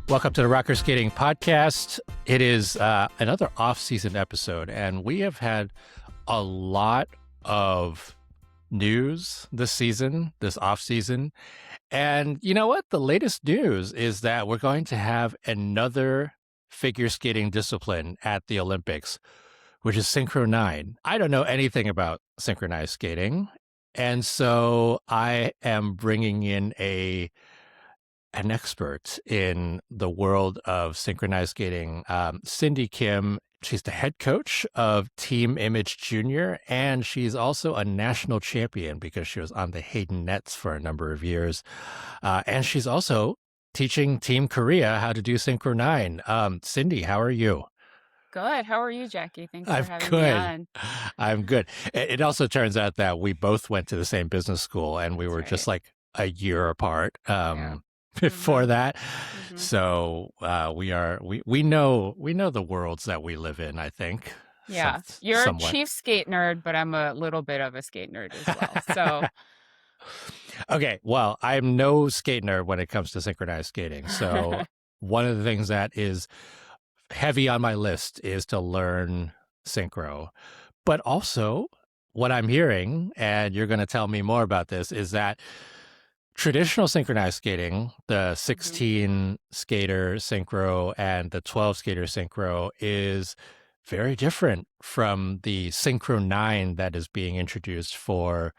Welcome to the Rocker Skating Podcast. It is another off-season episode, and we have had a lot of news this season, this off-season. And you know what? The latest news is that we're going to have another figure skating discipline at the Olympics, which is Synchro9. I don't know anything about synchronized skating, and so I am bringing in an expert in the world of synchronized skating, Cindy Kim. She's the head coach of Team Image Junior, and she's also a national champion because she was on the Haydenettes for a number of years. And she's also teaching Team Korea how to do Synchro9. Cindy, how are you? Good. How are you, Jackie? Thanks for I'm having good. me on. I'm good. It also turns out that we both went to the same business school, and we were just like a year apart. Before that. So we know the worlds that we live in, I think. Yeah. You're somewhat. A chief skate nerd, but I'm a little bit of a skate nerd as well. So okay, well, I'm no skate nerd when it comes to synchronized skating. So one of the things that is heavy on my list is to learn synchro. But also what I'm hearing, and you're going to tell me more about this, is that traditional synchronized skating, the 16 skater synchro and the 12 skater synchro, is very different from the Synchro9 that is being introduced for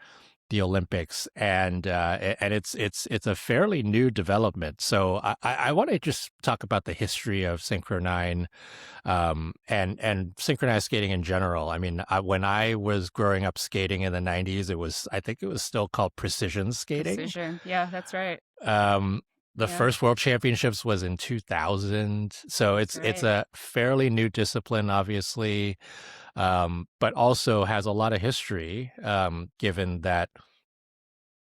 the Olympics, and it's a fairly new development. So I want to just talk about the history of Synchro9 and synchronized skating in general. I mean, when I was growing up skating in the 90s, I think it was still called precision skating. Precision, yeah, that's right. The first World Championships was in 2000, so it's a fairly new discipline, obviously. But also has a lot of history, given that,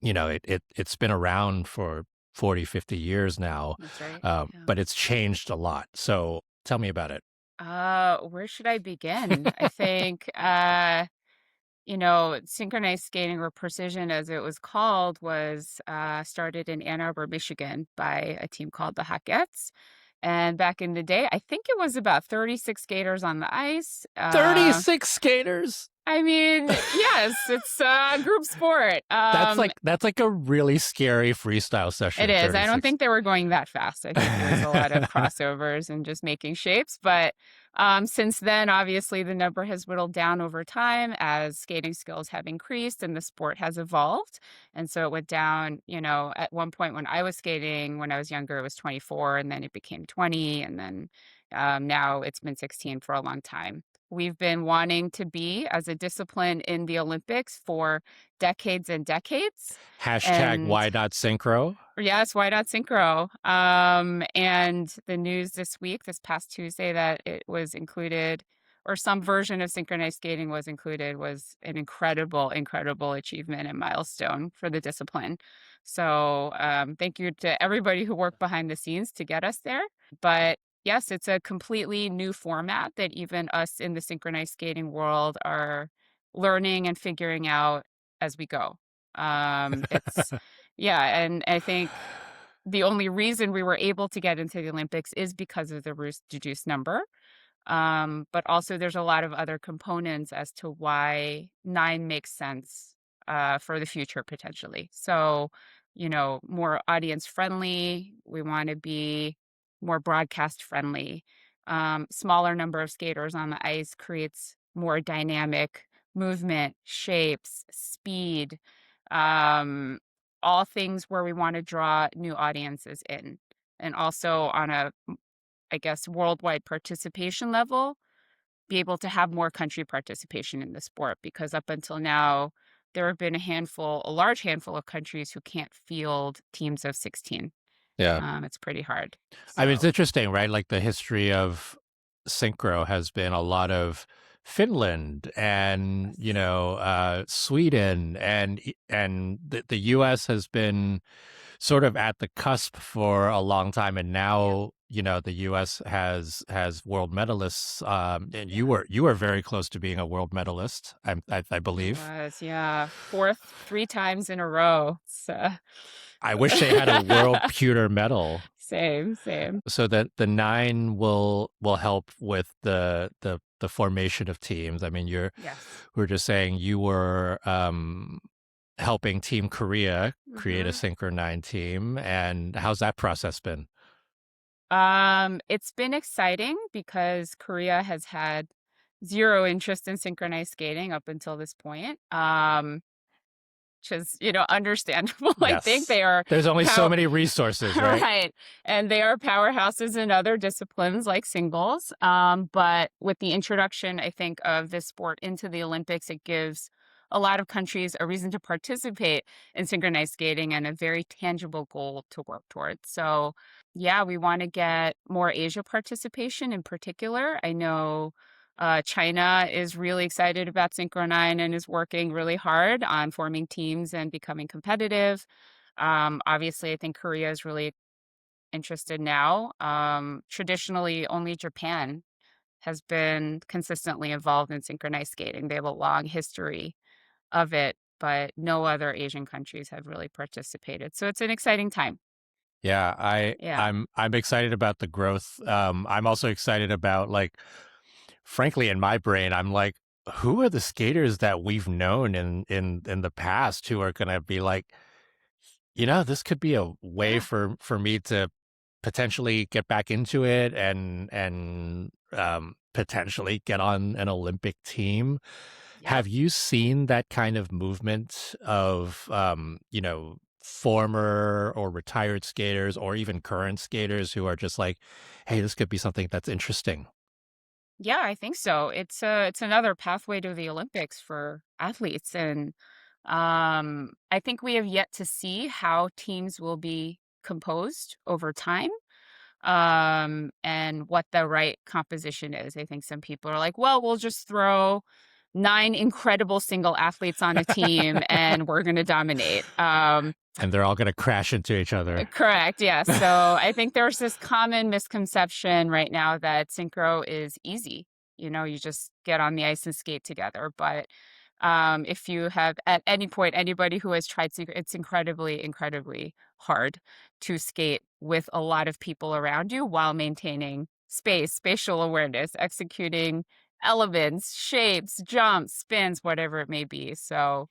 it's been around for 40, 50 years now. That's right. But it's changed a lot. So tell me about it. Where should I begin? I think, synchronized skating, or precision as it was called, was started in Ann Arbor, Michigan by a team called the Haydenettes. And back in the day, I think it was about 36 skaters on the ice. 36 skaters? I mean, yes, it's a group sport. That's like a really scary freestyle session. It is. 36. I don't think they were going that fast. I think there was a lot of crossovers and just making shapes. But since then, obviously, the number has whittled down over time as skating skills have increased and the sport has evolved. And so it went down, at one point when I was skating, when I was younger, it was 24, and then it became 20. And then now it's been 16 for a long time. We've been wanting to be as a discipline in the Olympics for decades and decades. Hashtag why not synchro? Yes, why not synchro? And the news this past Tuesday, that it was included, or some version of synchronized skating was included, was an incredible, incredible achievement and milestone for the discipline. So thank you to everybody who worked behind the scenes to get us there. But yes, it's a completely new format that even us in the synchronized skating world are learning and figuring out as we go. And I think the only reason we were able to get into the Olympics is because of the reduced number. But also there's a lot of other components as to why 9 makes sense for the future potentially. So, more audience friendly. We want to be more broadcast friendly. Smaller number of skaters on the ice creates more dynamic movement, shapes, speed, all things where we want to draw new audiences in. And also on a, worldwide participation level, be able to have more country participation in the sport, because up until now, there have been a large handful of countries who can't field teams of 16. Yeah. It's pretty hard. So. I mean, it's interesting, right? Like the history of synchro has been a lot of Finland and, Sweden, and the US has been sort of at the cusp for a long time. And now, the US has world medalists. And you were very close to being a world medalist, I believe. It was, yeah. 4th 3 times in a row. So. I wish they had a world pewter medal. Same, same. So that the nine will help with the formation of teams. I mean, Yes. we're just saying you were helping Team Korea create a Hmm. Synchro9 team, and how's that process been? It's been exciting because Korea has had zero interest in synchronized skating up until this point. Which is, understandable. I think Yes, they are there's only so power many resources, right? right. And they are powerhouses in other disciplines like singles. But with the introduction, I think, of this sport into the Olympics, it gives a lot of countries a reason to participate in synchronized skating and a very tangible goal to work towards. So, yeah, we want to get more Asia participation in particular. I know China is really excited about Synchro9 and is working really hard on forming teams and becoming competitive. Obviously, I think Korea is really interested now. Traditionally, only Japan has been consistently involved in synchronized skating. They have a long history of it, but no other Asian countries have really participated. So it's an exciting time. Yeah, Yeah. I'm excited about the growth. I'm also excited about, like, frankly, in my brain, I'm like, who are the skaters that we've known in the past who are going to be like, this could be a way Yeah. for me to potentially get back into it and potentially get on an Olympic team. Yep. Have you seen that kind of movement of former or retired skaters or even current skaters who are just like, hey, this could be something that's interesting? Yeah, I think so. It's another pathway to the Olympics for athletes, and I think we have yet to see how teams will be composed over time, and what the right composition is. I think some people are like, well, we'll just throw nine incredible single athletes on a team and we're going to dominate. And they're all going to crash into each other. Correct. Yes. So I think there's this common misconception right now that synchro is easy. You just get on the ice and skate together. But if you have at any point anybody who has tried synchro, it's incredibly, incredibly hard to skate with a lot of people around you while maintaining space, spatial awareness, executing elements, shapes, jumps, spins, whatever it may be. So,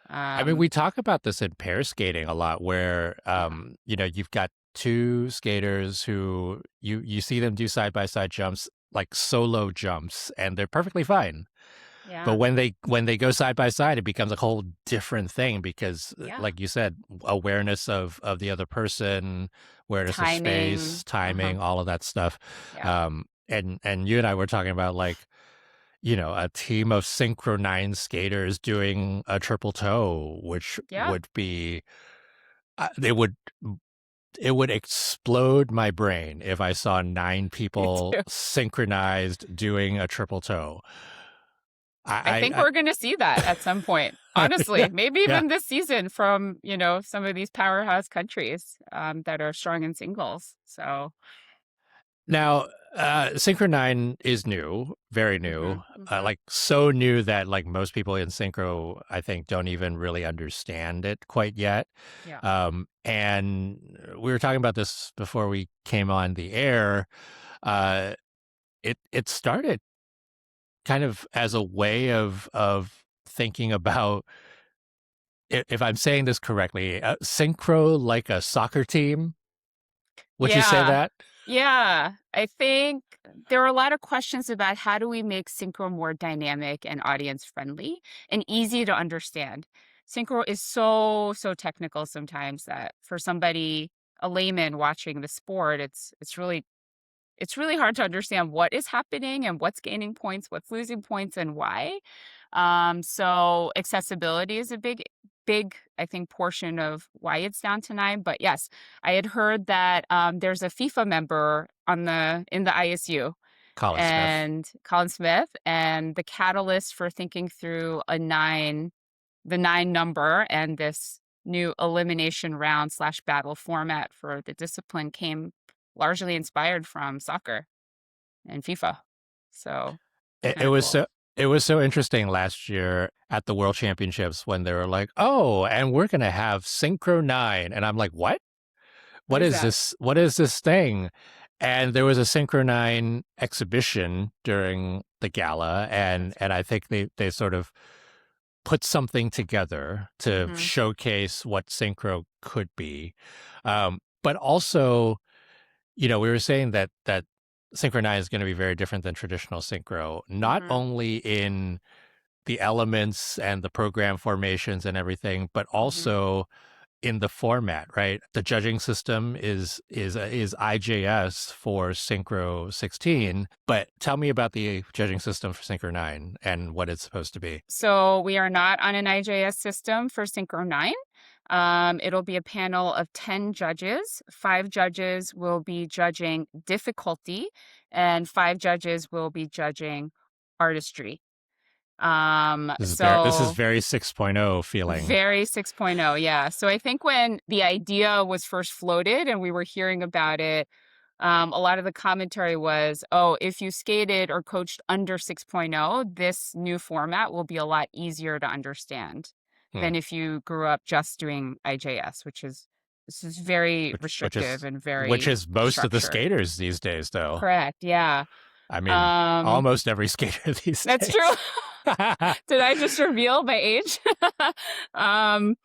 I mean, um, we talk about this in pair skating a lot where, yeah, you've got two skaters who you see them do side by side jumps, like solo jumps, and they're perfectly fine. But yeah, when they go side by side, it becomes a whole different thing because, yeah. like you said, awareness of the other person, awareness of space, Timing. Uh-huh. timing, all of that stuff. Yeah. And you and I were talking about, like, a team of Synchro9 skaters doing a triple toe, which Yeah. would be, uh, it would it would explode my brain if I saw nine Me people too. synchronized doing a triple toe. I think I, we're going to see that at some point. I Honestly, yeah, maybe yeah. even this season from, some of these powerhouse countries that are strong in singles. So, Now, Synchro9 is new, very hmm new, hmm like so new that, like, most people in Synchro, I think, don't even really understand it quite yet. yeah. And we were talking about this before we came on the air. Uh, it started kind of as a way of thinking about, if I'm saying this correctly, synchro like a soccer team. Would you say Yeah. that? Yeah. I think there are a lot of questions about how do we make synchro more dynamic and audience friendly and easy to understand. Synchro is so, so technical sometimes that for somebody, a layman watching the sport, it's really hard to understand what is happening and what's gaining points, what's losing points, and why. So accessibility is a big, I think, portion of why it's down to nine. But yes, I had heard that there's a FIFA member in the ISU Colin Smith. and Colin Smith, and the catalyst for thinking through the nine number and this new elimination round slash battle format for the discipline came largely inspired from soccer and FIFA. So It, kind it of was cool. so it was so interesting last year at the World Championships when they were like, "Oh, and we're gonna have Synchro9," and I'm like, "What? What is that? What is this thing? And there was a Synchro9 exhibition during the gala, and I think they sort of put something together to Mm-hmm. showcase what synchro could be. But also, we were saying that Synchro9 is going to be very different than traditional synchro, not Mm-hmm. only in the elements and the program formations and everything, but Mm-hmm. also in the format, right? The judging system is IJS for Synchro 16, but tell me about the judging system for Synchro 9 and what it's supposed to be. So we are not on an IJS system for Synchro9. It'll be a panel of 10 judges. 5 judges will be judging difficulty, and 5 judges will be judging artistry. This is So very 6.0 feeling. very 6.0, yeah. So I think when the idea was first floated and we were hearing about it, a lot of the commentary was, oh, if you skated or coached under 6.0, this new format will be a lot easier to understand Hmm. than if you grew up just doing IJS, this is very restrictive and Which very is most of the structured. skaters these days, though. Correct, yeah. I mean, Um, almost every skater these that's days. true. Did I just reveal my age? um,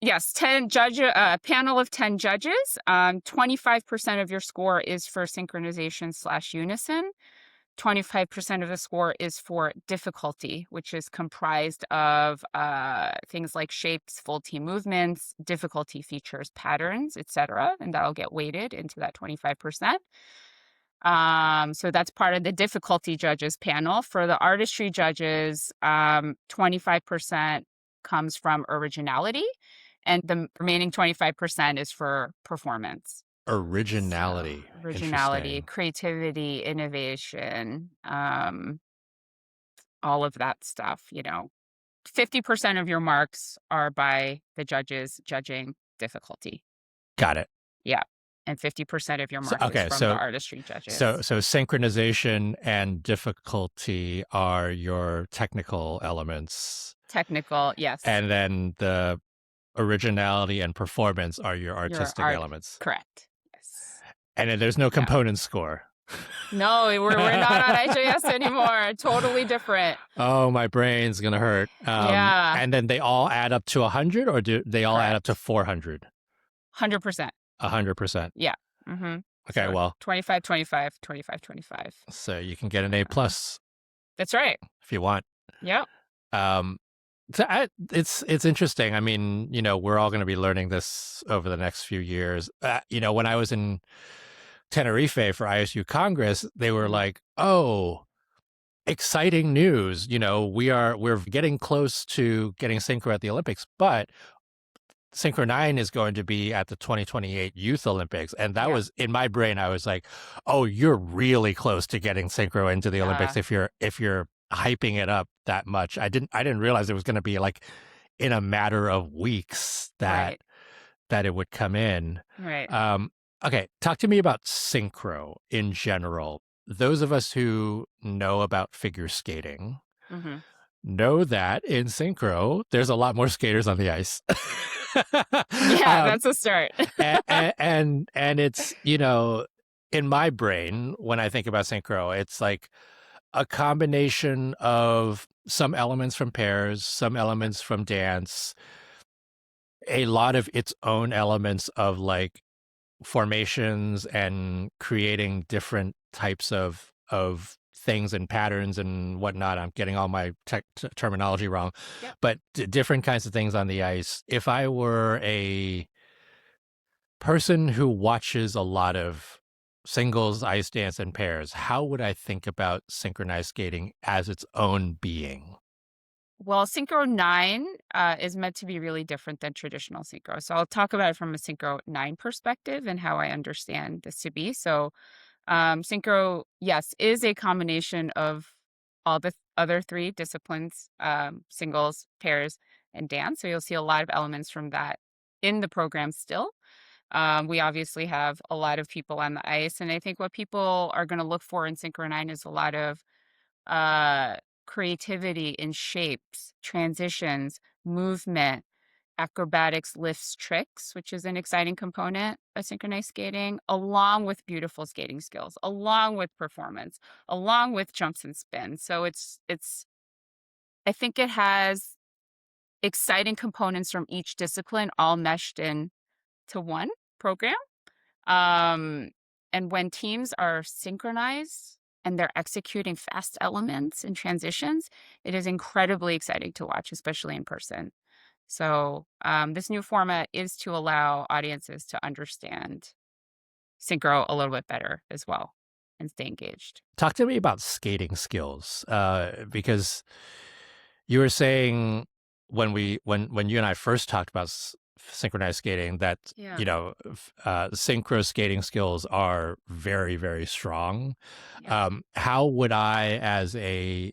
yes, 10 judge, panel of 10 judges. 25% of your score is for synchronization/unison. 25% of the score is for difficulty, which is comprised of things like shapes, full team movements, difficulty features, patterns, etc. And that'll get weighted into that 25%. So that's part of the difficulty judges panel. For the artistry judges, 25% comes from originality, and the remaining 25% is for performance. So Originality. originality, Interesting. creativity, innovation, all of that stuff, 50% of your marks are by the judges judging difficulty. Got it. Yeah. And 50% of your So, mark is okay, from the artistry judges. so synchronization and difficulty are your technical elements, Technical, yes. and then the originality and performance are your Your artistic art, elements. correct. Yes. And then there's no Yeah. component score. No, we're not on IJS anymore. Totally different. Oh, my brain's gonna hurt. Yeah. And then they all add up to 100, or do they all add up to Correct. 400? 100%. 100%. Yeah. Mm-hmm. Okay, So well, 25, 25, 25, 25. so you can get an A plus That's right. if you want. Yep. So it's interesting. I mean, we're all going to be learning this over the next few years. When I was in Tenerife for ISU Congress, they were like, "Oh, exciting news! We're getting close to getting synchro at the Olympics, but Synchro9 is going to be at the 2028 Youth Olympics." And that was in my brain. I was like, "Oh, you're really close to getting synchro into the Olympics if you're hyping it up that much." I didn't realize it was going to be like in a matter of weeks that it would come in. Right. Okay, talk to me about synchro in general. Those of us who know about figure skating know that in synchro, there's a lot more skaters on the ice. Yeah, that's a start. and it's, in my brain, when I think about synchro, it's like a combination of some elements from pairs, some elements from dance, a lot of its own elements of like formations and creating different types of things and patterns and whatnot. I'm getting all my terminology wrong, but different kinds of things on the ice. If I were a person who watches a lot of singles, ice dance, and pairs, how would I think about synchronized skating as its own being? Well, Synchro9 is meant to be really different than traditional Synchro. So I'll talk about it from a Synchro9 perspective and how I understand this to be. So Synchro, yes, is a combination of all the other 3 disciplines, singles, pairs, and dance. So you'll see a lot of elements from that in the program still. We obviously have a lot of people on the ice. And I think what people are going to look for in Synchro9 is a lot of creativity in shapes, transitions, movement, acrobatics, lifts, tricks, which is an exciting component of synchronized skating, along with beautiful skating skills, along with performance, along with jumps and spins. So it's I think it has exciting components from each discipline all meshed in to one program. Um, and when teams are synchronized and they're executing fast elements and transitions, it is incredibly exciting to watch, especially in person. So this new format is to allow audiences to understand synchro a little bit better as well and stay engaged. Talk to me about skating skills, because you were saying when you and I first talked about synchronized skating that Yeah, synchro skating skills are very, very strong. yeah. How would I, as a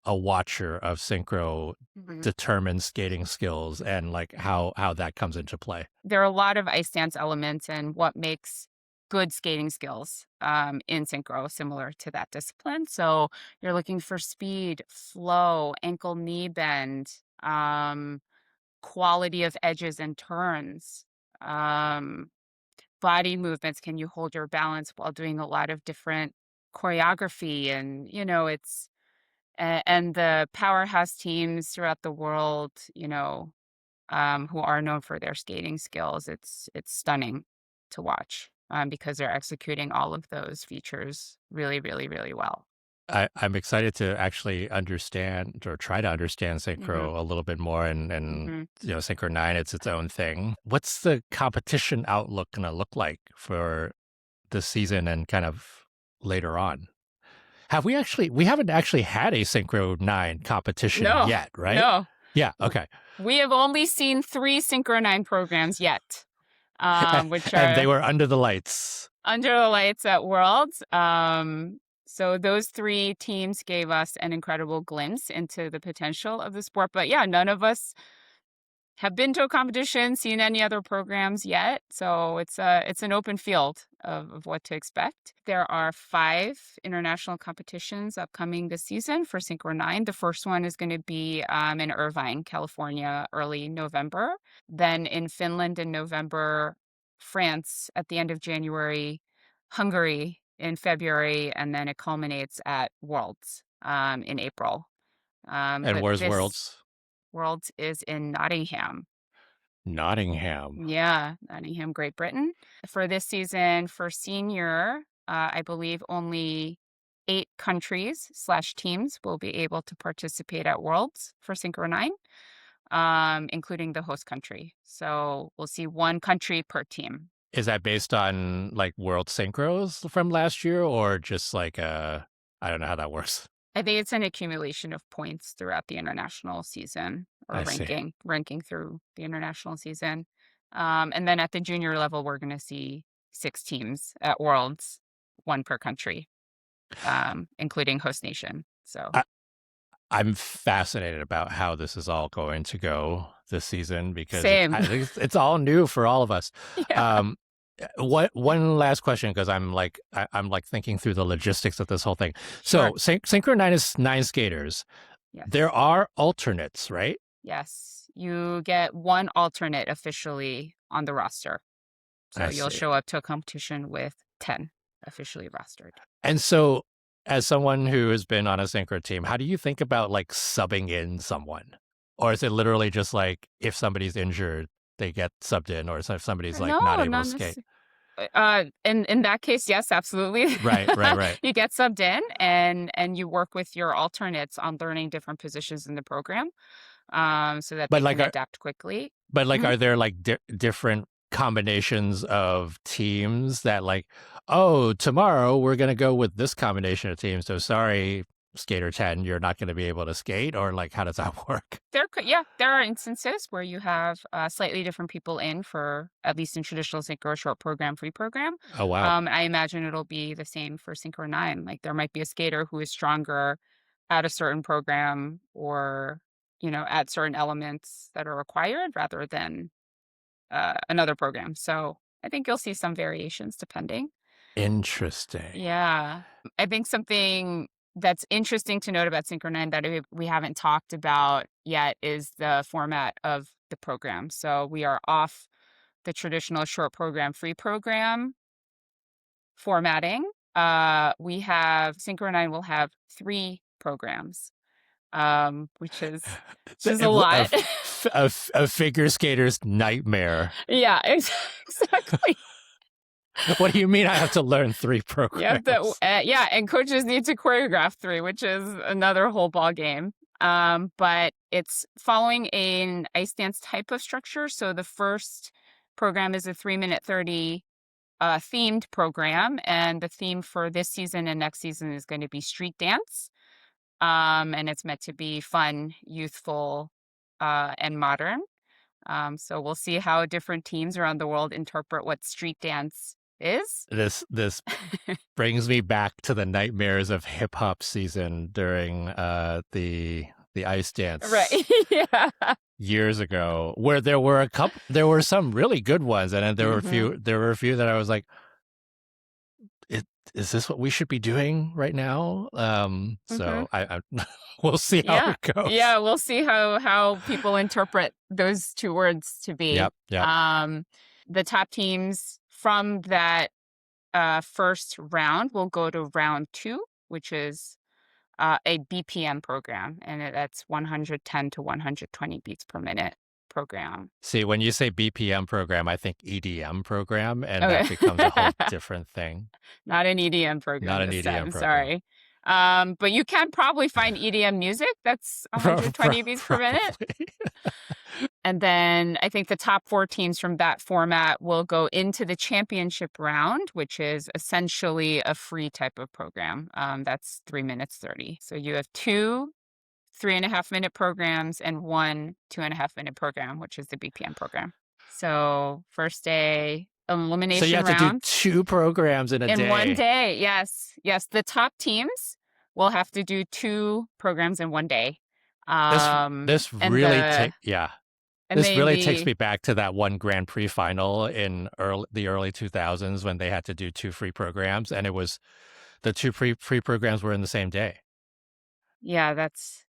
watcher of synchro, Mhm. determine skating skills and like how that comes into play? There are a lot of ice dance elements and what makes good skating skills in synchro, similar to that discipline. So you're looking for speed, flow, ankle knee bend, quality of edges and turns, um, body movements. Can you hold your balance while doing a lot of different choreography? And, and the powerhouse teams throughout the world, who are known for their skating skills. It's stunning to watch because they're executing all of those features really, really, really well. I'm excited to actually understand or try to understand Hmm. synchro a little bit more, and Hmm. Synchro9, it's its own thing. What's the competition outlook going to look like for this season and kind of later on? We haven't actually had a Synchro9 competition No, yet, right? no. Yeah, W- okay. We have only seen 3 Synchro9 programs yet, which And they are were under the lights. under the lights at Worlds. So those 3 teams gave us an incredible glimpse into the potential of the sport. But yeah, none of us have been to a competition, seen any other programs yet. So it's an open field of what to expect. There are 5 international competitions upcoming this season for Synchro9. The first one is going to be in Irvine, California, early November. Then in Finland in November, France at the end of January, Hungary in February, and then it culminates at Worlds in April. And But where's this Worlds? Worlds is in Nottingham. Nottingham. Yeah, Nottingham, Great Britain. For this season, for senior, I believe only 8 countries/teams will be able to participate at Worlds for Synchro9, including the host country. So we'll see 1 country per team. Is that based on like World Synchros from last year, or just like I don't know how that works. I think it's an accumulation of points throughout the international season or I see. ranking through the international season. And then at the junior level, we're going to see 6 teams at Worlds, 1 per country, including host nation. So I, I'm fascinated about how this is all going to go this season because same. I think it's all new for all of us. Yeah. What one last question, because I'm like thinking through the logistics of this whole thing. Sure. So Synchro9 is 9 skaters. There Yes. are alternates, right? Yes. You get 1 alternate officially on the roster. So I you'll see. show up to a competition with 10 officially rostered. And so, as someone who has been on a synchro team, how do you think about like subbing in someone? Or is it literally just like if somebody's injured, they get subbed in, or if somebody's like not No, able to not skate? necessarily. In that case, yes, absolutely. Right, right, right. You get subbed in and you work with your alternates on learning different positions in the program, so that But they like, can adapt quickly. are Mhm. there like different combinations of teams that like, oh, tomorrow we're gonna go with this combination of teams. So sorry, skater 10, you're not gonna be able to skate, or like, how does that work? Yeah, there are instances where you have slightly different people in for at least in traditional Synchro short program, free program. Oh wow. I imagine it'll be the same for Synchro9. Like there might be a skater who is stronger at a certain program or at certain elements that are required rather than another program. So I think you'll see some variations depending. Interesting. Yeah. I think something that's interesting to note about Synchro9 that we haven't talked about yet is the format of the program. So we are off the traditional short program, free program formatting. We have Synchro9 will have 3 programs, which is a lot. A figure skater's nightmare. Yeah, exactly. What do you mean I have to learn 3 programs? Yeah, and coaches need to choreograph 3, which is another whole ball game. But it's following an ice dance type of structure. So the first program is a 3-minute 30 themed program, and the theme for this season and next season is going to be street dance. And it's meant to be fun, youthful, and modern. So we'll see how different teams around the world interpret what street dance is. This brings me back to the nightmares of hip hop season during the ice dance, right? Yeah, years ago, where there were some really good ones, and then there were a few that I was like, is this what we should be doing right now? So I we'll see how it goes. Yeah, we'll see how people interpret those 2 words to be. Yep. The top teams from that first round will go to round 2, which is a BPM program, and that's 110 to 120 beats per minute program. See, when you say BPM program, I think EDM program, and that becomes a whole different thing. Not an EDM program. Not an EDM program. Sorry. But you can probably find EDM music that's 120 beats per minute. And then I think the top 4 teams from that format will go into the championship round, which is essentially a free type of program. That's 3 minutes 30. So you have 2 3.5-minute programs and 1 2.5-minute program, which is the BPM program. So first day, elimination round. So you have to do 2 programs in a day. In one day, yes. The top teams will have to do 2 programs in one day. This really takes me back to that one Grand Prix final in the early 2000s when they had to do 2 free programs, and it was the 2 free programs were in the same day. Yeah, that's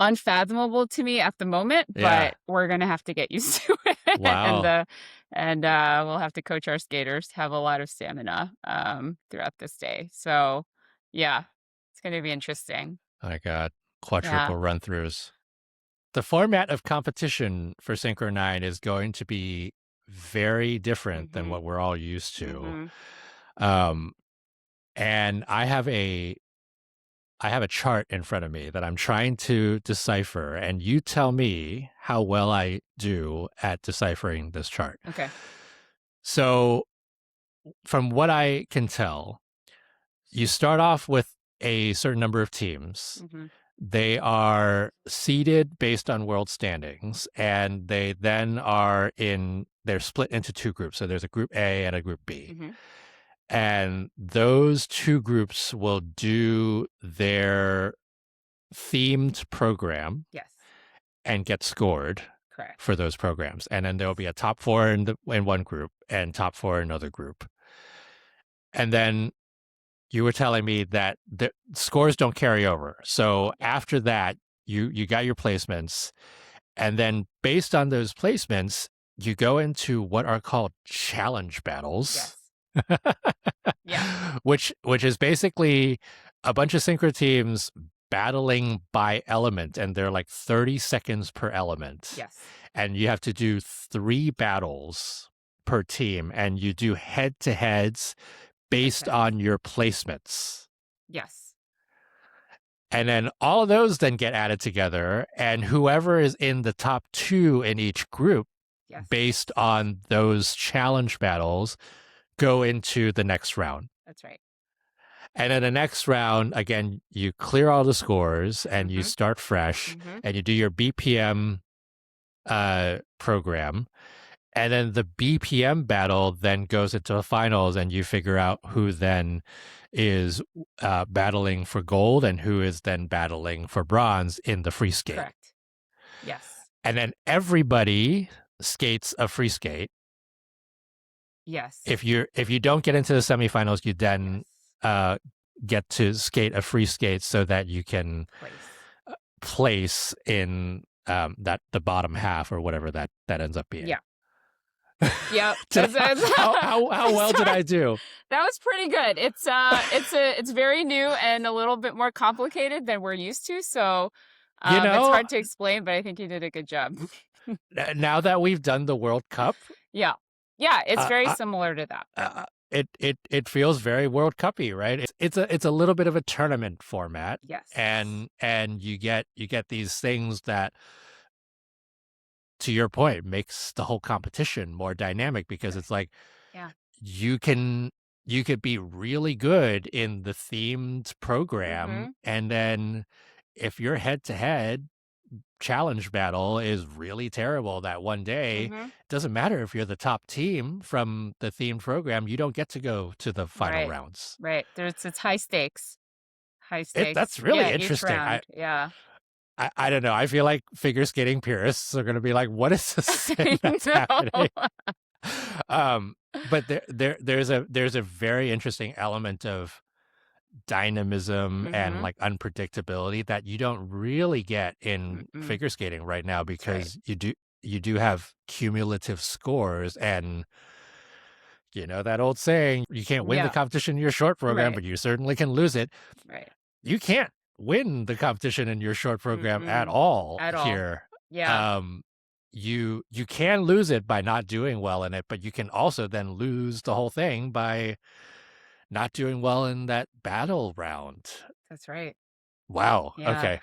unfathomable to me at the moment, but we're gonna have to get used to it. Wow. and we'll have to coach our skaters to have a lot of stamina throughout this day. So yeah, it's gonna be interesting. Oh my God, quadruple run-throughs. The format of competition for Synchro9 is going to be very different than what we're all used to. And I have a chart in front of me that I'm trying to decipher, and you tell me how well I do at deciphering this chart. Okay. So from what I can tell, you start off with a certain number of teams. They are seeded based on world standings, and they then they're split into 2 groups. So there's a group A and a group B. And those 2 groups will do their themed program and get scored for those programs. And then there'll be a top 4 in one group and top 4 in another group. And then you were telling me that the scores don't carry over. So after that, you got your placements. And then based on those placements, you go into what are called challenge battles. Which is basically a bunch of synchro teams battling by element, and they're like 30 seconds per element. And you have to do 3 battles per team, and you do head-to-heads based on your placements. And then all of those then get added together, and whoever is in the top 2 in each group, based on those challenge battles, go into the next round. That's right. And in the next round, again, you clear all the scores and you start fresh and you do your BPM program. And then the BPM battle then goes into the finals, and you figure out who then is battling for gold and who is then battling for bronze in the free skate. Correct. Yes. And then everybody skates a free skate. Yes. If you don't get into the semifinals, you then get to skate a free skate so that you can place in that the bottom half or whatever that ends up being. Yeah. Yep. How well did I do? That was pretty good. It's very new and a little bit more complicated than we're used to. So it's hard to explain, but I think you did a good job. Now that we've done the World Cup, yeah, it's very similar to that. It feels very World Cup-y, right? It's a little bit of a tournament format. Yes, and you get these things that, to your point, makes the whole competition more dynamic, because it's like, you could be really good in the themed program, and then if your head-to-head challenge battle is really terrible that one day, it doesn't matter if you're the top team from the themed program, you don't get to go to the final rounds. Right. It's high stakes. That's really interesting. Each round. I don't know. I feel like figure skating purists are going to be like, what is this thing that's happening? But there's a very interesting element of dynamism and like unpredictability that you don't really get in figure skating right now, because you do have cumulative scores, and you know that old saying, you can't win the competition in your short program, but you certainly can lose it. Right. You can't win the competition in your short program at all here. Yeah. You can lose it by not doing well in it, but you can also then lose the whole thing by not doing well in that battle round. That's right. Wow. Yeah. Okay.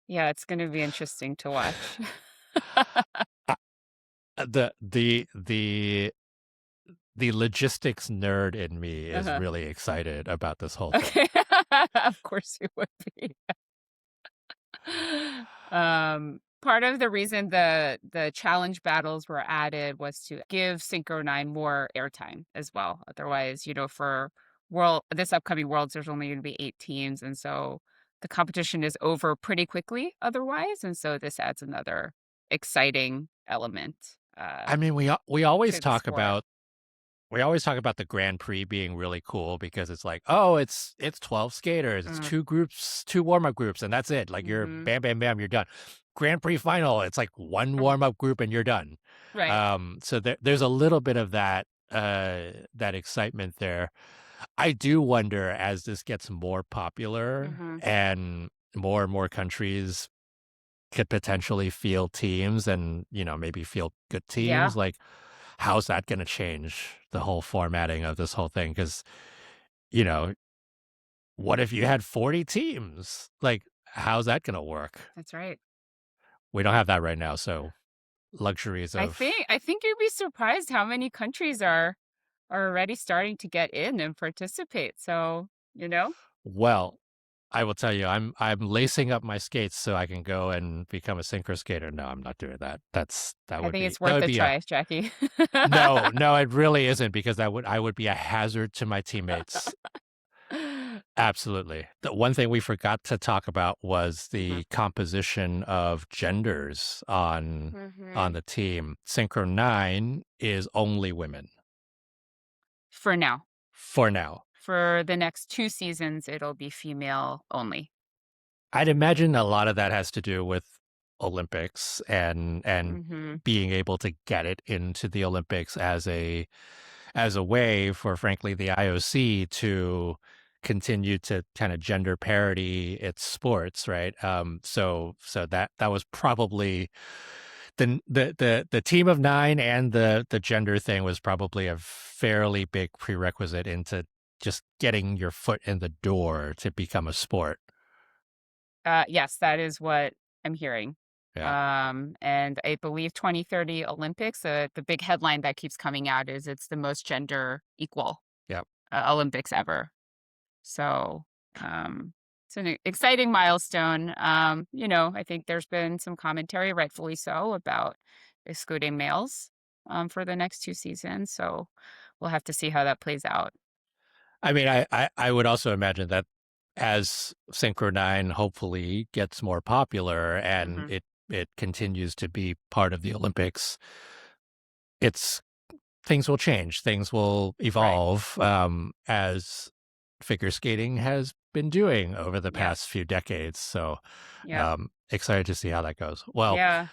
Yeah, it's going to be interesting to watch. The logistics nerd in me is really excited about this whole thing. Of course you would be. Part of the reason the challenge battles were added was to give Synchro9 more airtime as well. Otherwise, for this upcoming Worlds, there's only going to be 8 teams, and so the competition is over pretty quickly otherwise, and so this adds another exciting element. I mean, we always talk about the Grand Prix being really cool, because it's like, oh, it's 12 skaters, it's 2 groups, 2 warm-up groups, and that's it. Like, you're bam, bam, bam, you're done. Grand Prix final, it's like 1 warm-up group and you're done. Right. So there's a little bit of that excitement there. I do wonder, as this gets more popular and more countries could potentially field teams and, maybe field good teams, like, how's that going to change the whole formatting of this whole thing? Because, what if you had 40 teams? Like, how's that going to work? That's right. We don't have that right now, so luxuries of... I think you'd be surprised how many countries are already starting to get in and participate. So, Well, I will tell you, I'm lacing up my skates so I can go and become a synchro skater. No, I'm not doing that. I think it's worth a try, Jackie. No, it really isn't, because I would be a hazard to my teammates. Absolutely. The one thing we forgot to talk about was the composition of genders on the team. Synchro9 is only women. For now. For now. For the next 2 seasons, it'll be female only. I'd imagine a lot of that has to do with Olympics and being able to get it into the Olympics as a way for, frankly, the IOC to continue to kind of gender parity its sports, right? So that was probably the team of 9, and the gender thing was probably a fairly big prerequisite into just getting your foot in the door to become a sport. Yes, that is what I'm hearing. Yeah. And I believe 2030 Olympics, the big headline that keeps coming out is it's the most gender equal Olympics ever. So it's an exciting milestone. I think there's been some commentary, rightfully so, about excluding males for the next 2 seasons. So we'll have to see how that plays out. I mean, I would also imagine that as Synchro9 hopefully gets more popular and it continues to be part of the Olympics, things will change. Things will evolve, as figure skating has been doing over the past few decades. So excited to see how that goes. Well, Yeah.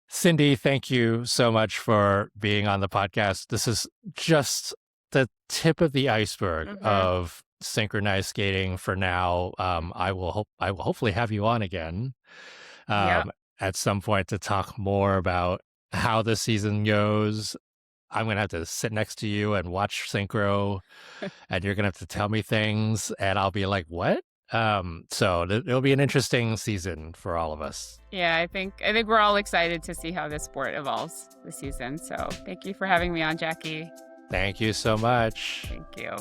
Cindy, thank you so much for being on the podcast. This is just the tip of the iceberg Hmm. of synchronized skating for now. I will hopefully have you on again Yep. at some point to talk more about how the season goes. I'm gonna have to sit next to you and watch Synchro, and you're gonna have to tell me things, and I'll be like, "What?" So it'll be an interesting season for all of us. Yeah, I think we're all excited to see how this sport evolves this season. So thank you for having me on, Jackie. Thank you so much. Thank you.